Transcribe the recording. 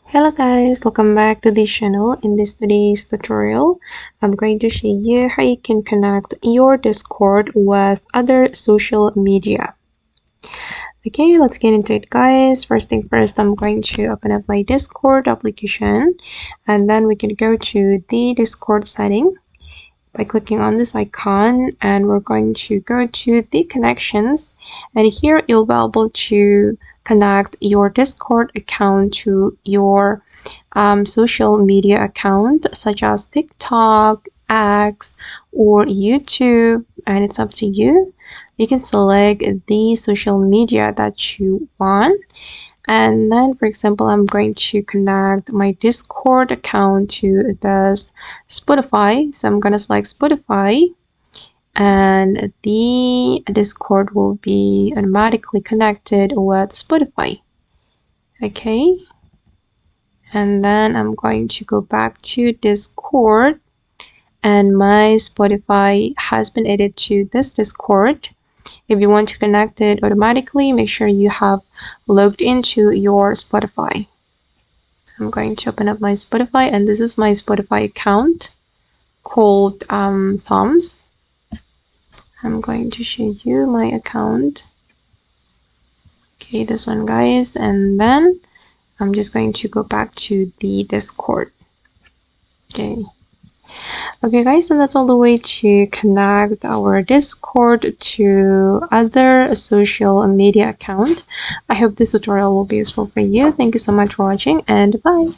Hello guys, welcome back to this channel. In today's tutorial, I'm going to show you how you can connect your Discord with other social media. Okay, let's get into it guys. First thing first, I'm going to open up my Discord application and then we can go to the Discord setting by clicking on this icon, and we're going to go to the connections, and here you'll be able to connect your Discord account to your social media account such as TikTok, X, or YouTube, and it's up to you. You can select the social media that you want. And then, for example, I'm going to connect my Discord account to this Spotify. So I'm going to select Spotify, and the Discord will be automatically connected with Spotify. Okay. And then I'm going to go back to Discord, and my Spotify has been added to this Discord. If you want to connect it automatically, make sure you have logged into your Spotify. I'm going to open up my Spotify, and this is my Spotify account called Thumbs. I'm going to show you my account. Okay, this one guys, and then I'm just going to go back to the Discord. Okay guys, and that's all the way to connect our Discord to other social media account. I hope this tutorial will be useful for you. Thank you so much for watching, and bye.